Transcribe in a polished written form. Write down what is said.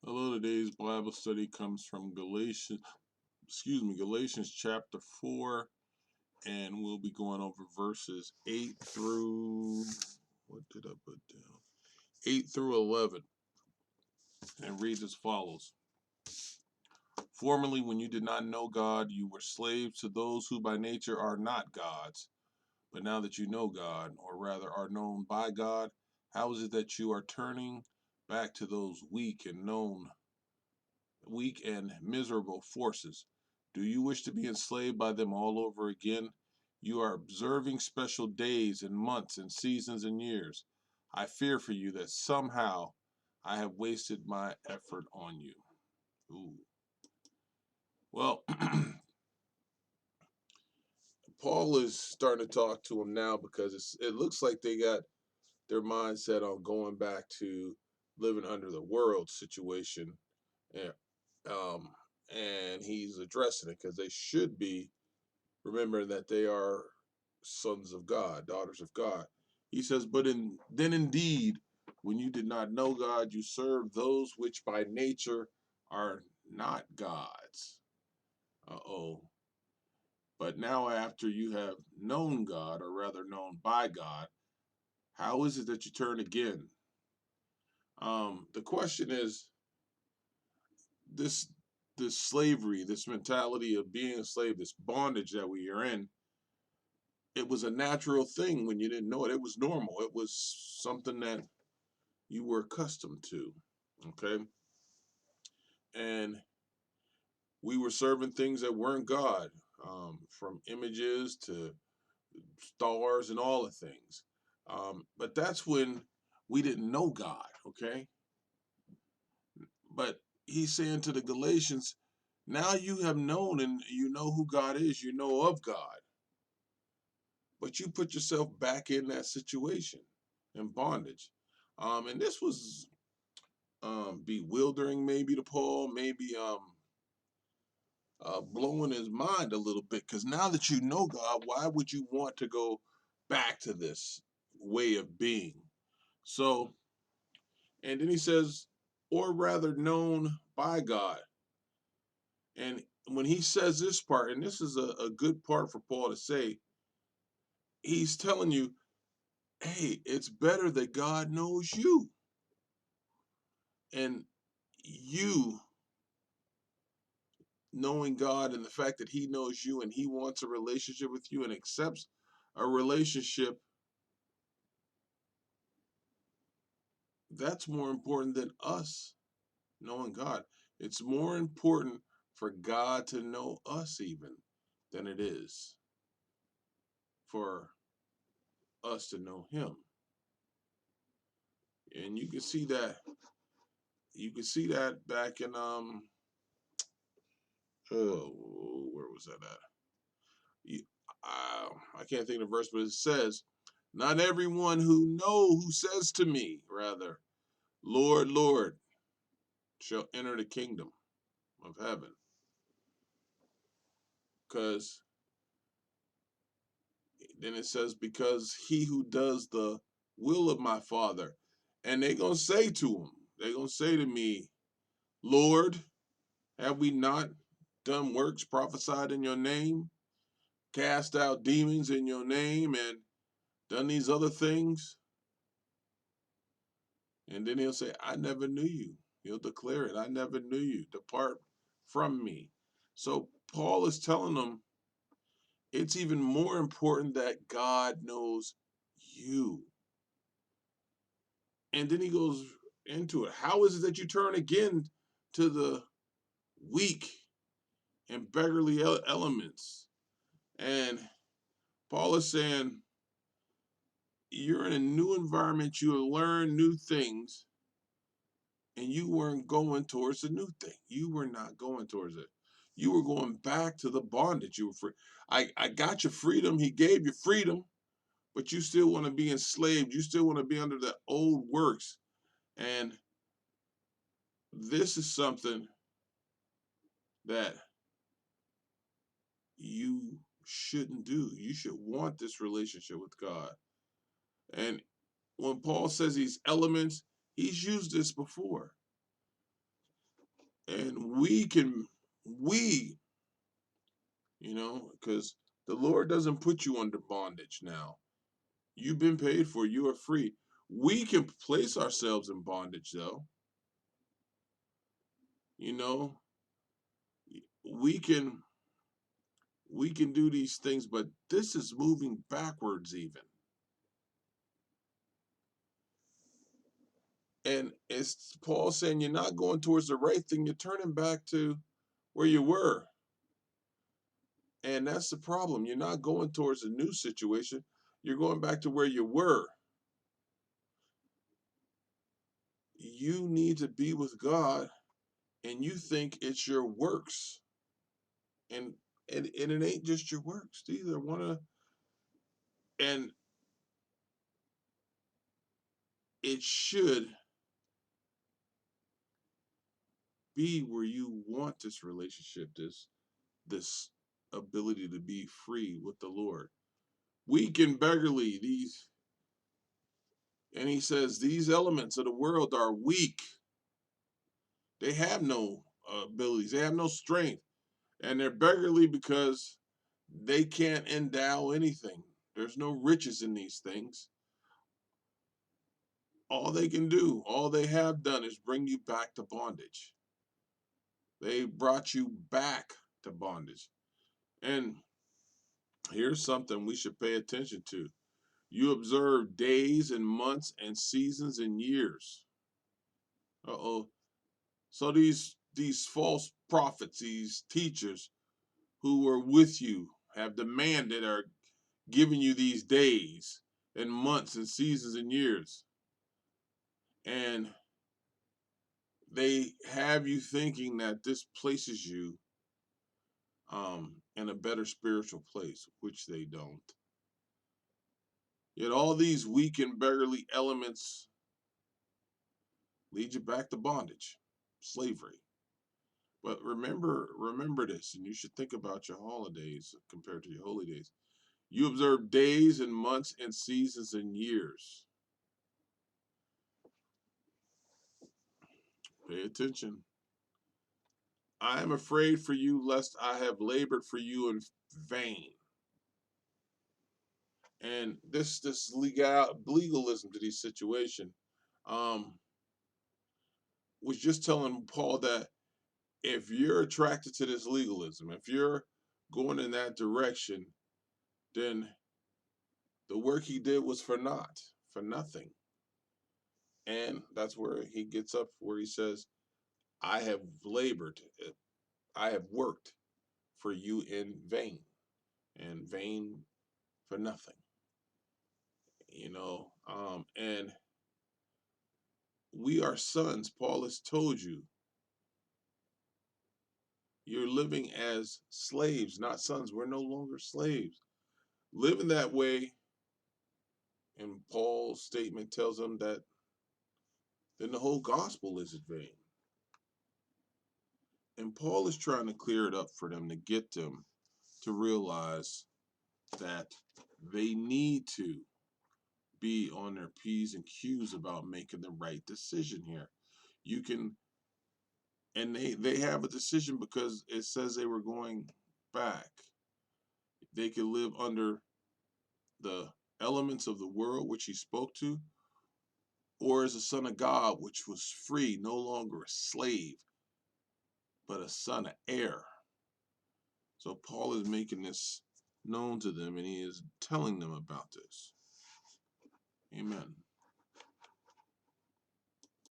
Hello, today's Bible study comes from Galatians chapter 4, and we'll be going over verses 8 through, what did I put down? 8 through 11, and reads as follows. Formerly, when you did not know God, you were slaves to those who by nature are not gods. But now that you know God, or rather are known by God, how is it that you are turning back to those weak and miserable forces? Do you wish to be enslaved by them all over again? You are observing special days and months and seasons and years. I fear for you that somehow I have wasted my effort on you. Ooh. Well, Paul is starting to talk to him now because it looks like they got their mindset on going back to living under the world situation. And, um, and he's addressing it because they should be remembering that they are sons of God, daughters of God. He says, then indeed, when you did not know God, you served those which by nature are not gods. Uh-oh. But now after you have known God, or rather known by God, how is it that you turn again? The question is this this slavery, this mentality of being a slave, this bondage that we are in, it was a natural thing when you didn't know it. It was normal. It was something that you were accustomed to. Okay. And we were serving things that weren't God, from images to stars and all the things. But that's when we didn't know God. Okay. But he's saying to the Galatians, now you have known and you know who God is, you know of God, but you put yourself back in that situation in bondage. And this was bewildering maybe to Paul, maybe blowing his mind a little bit, because now that you know God, why would you want to go back to this way of being? So, and then he says, or rather known by God. And when he says this part, and this is a good part for Paul to say, he's telling you, hey, it's better that God knows you. And you knowing God and the fact that he knows you and he wants a relationship with you and accepts a relationship, that's more important than us knowing God. It's more important for God to know us even than it is for us to know him. And you can see that back in where was that at? You, I can't think of the verse, but it says, "Not everyone who says to me, rather, Lord, Lord, shall enter the kingdom of heaven." Because then it says, "Because he who does the will of my Father," and they're gonna say to him, they're gonna say to me, "Lord, have we not done works prophesied in your name, cast out demons in your name, and done these other things?" And then he'll say, "I never knew you." He'll declare it, "I never knew you. Depart from me." So Paul is telling them it's even more important that God knows you. And then he goes into it. How is it that you turn again to the weak and beggarly elements? And Paul is saying, you're in a new environment, you will learn new things, and you weren't going towards the new thing. You were not going towards it. You were going back to the bondage. You were free. I got your freedom. He gave you freedom, but you still want to be enslaved. You still want to be under the old works. And this is something that you shouldn't do. You should want this relationship with God. And when Paul says these elements, he's used this before. And we, because the Lord doesn't put you under bondage now. You've been paid for, you are free. We can place ourselves in bondage though. You know, we can do these things, but this is moving backwards even. And it's Paul saying you're not going towards the right thing, you're turning back to where you were. And that's the problem. You're not going towards a new situation. You're going back to where you were. You need to be with God, and you think it's your works. And it ain't just your works. These are one of and it should be where you want this relationship, this ability to be free with the Lord. Weak and beggarly, and he says these elements of the world are weak. They have no abilities, they have no strength, and they're beggarly because they can't endow anything. There's no riches in these things. All they can do, all they have done is bring you back to bondage. They brought you back to bondage. And here's something we should pay attention to. You observe days and months and seasons and years. Uh-oh. So these false prophets, these teachers who were with you have demanded are giving you these days and months and seasons and years. And they have you thinking that this places you in a better spiritual place, which they don't. Yet all these weak and beggarly elements lead you back to bondage, slavery. But remember this, and you should think about your holidays compared to your holy days. You observe days and months and seasons and years. Pay attention. I am afraid for you, lest I have labored for you in vain. And this legalism to this situation um, was just telling Paul that if you're attracted to this legalism, if you're going in that direction, then the work he did was for naught, for nothing. And that's where he gets up, where he says, I have labored, I have worked for you in vain, and vain for nothing. And we are sons. Paul has told you, you're living as slaves, not sons. We're no longer slaves. Living that way, and Paul's statement tells them that then the whole gospel is in vain. And Paul is trying to clear it up for them to get them to realize that they need to be on their P's and Q's about making the right decision here. You can, and they have a decision because it says they were going back. They could live under the elements of the world which he spoke to, or as a son of God, which was free, no longer a slave, but a son of heir. So Paul is making this known to them, and he is telling them about this. Amen.